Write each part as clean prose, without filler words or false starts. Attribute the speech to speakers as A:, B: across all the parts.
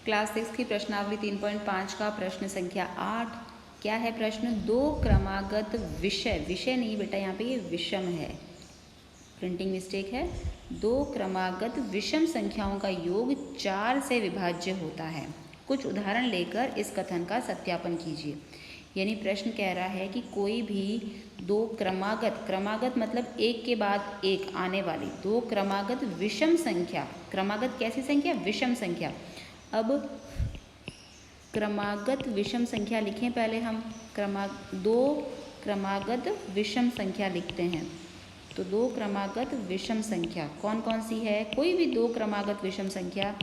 A: Class 6 की प्रश्नावली 3.5 का प्रश्न संख्या 8। क्या है प्रश्न? दो क्रमागत विषय, विषय नहीं बेटा, यहाँ पे ये विषम है, प्रिंटिंग मिस्टेक है। दो क्रमागत विषम संख्याओं का योग 4 से विभाज्य होता है। कुछ उदाहरण लेकर इस कथन का सत्यापन कीजिए। यानी प्रश्न कह रहा है कि कोई भी दो क्रमागत, क्रमागत मतलब एक के बाद एक आने वाली दो क्रमागत विषम संख्या, क्रमागत कैसी संख्या? विषम संख्या। अब क्रमागत विषम संख्या लिखें पहले हम। दो क्रमागत विषम संख्या लिखते हैं। तो दो क्रमागत विषम संख्या कौन कौन सी है? कोई भी दो क्रमागत विषम संख्या,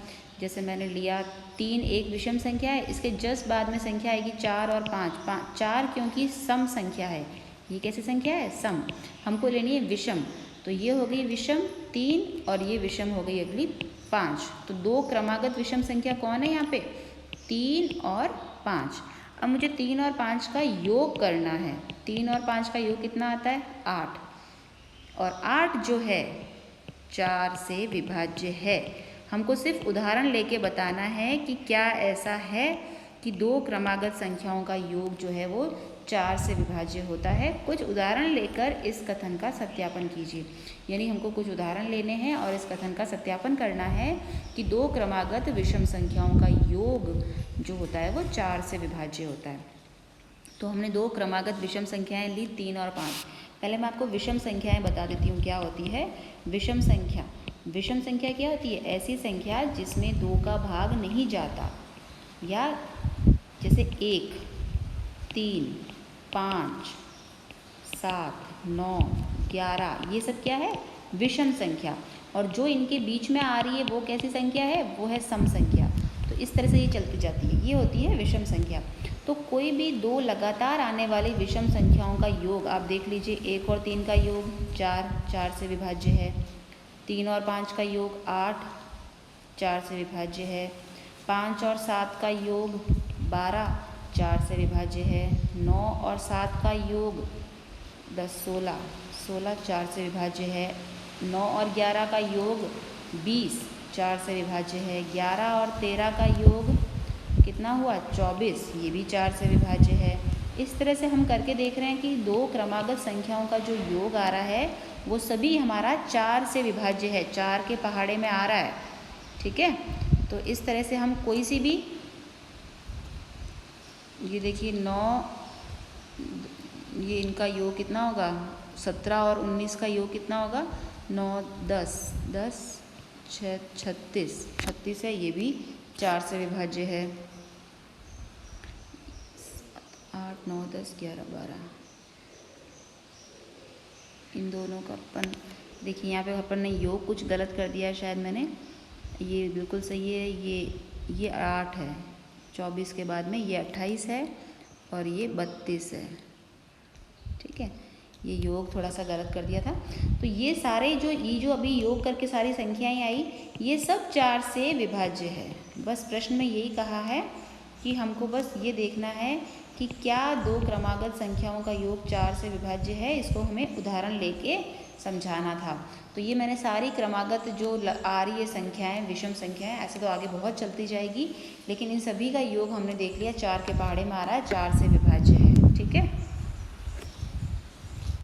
A: जैसे मैंने लिया 3 एक विषम संख्या है, इसके जस्ट बाद में संख्या आएगी 4 और 5। 4 क्योंकि सम संख्या है। ये कैसी संख्या है? सम। हमको लेनी है विषम, तो ये हो गई विषम 3 और ये विषम हो गई अगली 5। तो दो क्रमागत विषम संख्या कौन है यहाँ पे? 3 और 5। अब मुझे 3 और 5 का योग करना है। 3 और 5 का योग कितना आता है? 8। और 8 जो है 4 से विभाज्य है। हमको सिर्फ उदाहरण लेके बताना है कि क्या ऐसा है कि दो क्रमागत संख्याओं का योग जो है वो 4 से विभाज्य होता है। कुछ उदाहरण लेकर इस कथन का सत्यापन कीजिए। यानी हमको कुछ उदाहरण लेने हैं और इस कथन का सत्यापन करना है कि दो क्रमागत विषम संख्याओं का योग जो होता है वो 4 से विभाज्य होता है। तो हमने दो क्रमागत विषम संख्याएं ली 3 और 5। पहले मैं आपको विषम संख्याएं बता देती हूँ क्या होती है। विषम संख्या, विषम संख्या क्या होती है? ऐसी संख्या जिसमें 2 का भाग नहीं जाता, या जैसे 1, 3, 5, 7, 9, 11, ये सब क्या है? विषम संख्या। और जो इनके बीच में आ रही है वो कैसी संख्या है? वो है सम संख्या। तो इस तरह से ये चलती जाती है, ये होती है विषम संख्या। तो कोई भी दो लगातार आने वाली विषम संख्याओं का योग आप देख लीजिए। 1 और 3 का योग 4, 4 से विभाज्य है। 3 और 5 का योग 8, 4 से विभाज्य है। 5 और 7 का योग 12, 4 से विभाज्य है। 9 और 7 का योग 10, 16, 16 4 से विभाज्य है। 9 और 11 का योग 20, 4 से विभाज्य है। 11 और 13 का योग कितना हुआ? 24, ये भी 4 से विभाज्य है। इस तरह से हम करके देख रहे हैं कि दो क्रमागत संख्याओं का जो योग आ रहा है वो सभी हमारा 4 से विभाज्य है, 4 के पहाड़े में आ रहा है। ठीक है, तो इस तरह से हम कोई सी भी, ये देखिए 9, ये इनका योग कितना होगा? 17 और 19 का योग कितना होगा? 9, 10, 10, 6, 36, 36 है, ये भी 4 से विभाज्य है। 8, 9, 10, 11, 12, इन दोनों का अपन देखिए, यहाँ पे अपन ने योग कुछ गलत कर दिया है शायद मैंने। ये बिल्कुल सही है, ये 8 है, 24 के बाद में ये 28 है और ये 32 है। ठीक है, ये योग थोड़ा सा गलत कर दिया था। तो ये सारे ये जो अभी योग करके सारी संख्याएं आई, ये सब 4 से विभाज्य है। बस प्रश्न में यही कहा है कि हमको बस ये देखना है कि क्या दो क्रमागत संख्याओं का योग 4 से विभाज्य है। इसको हमें उदाहरण लेके समझाना था। तो ये मैंने सारी क्रमागत जो आ रही है संख्याएं, विषम संख्याएं, ऐसे तो आगे बहुत चलती जाएगी, लेकिन इन सभी का योग हमने देख लिया 4 के पहाड़े में आ रहा है, 4 से विभाज्य है। ठीक है।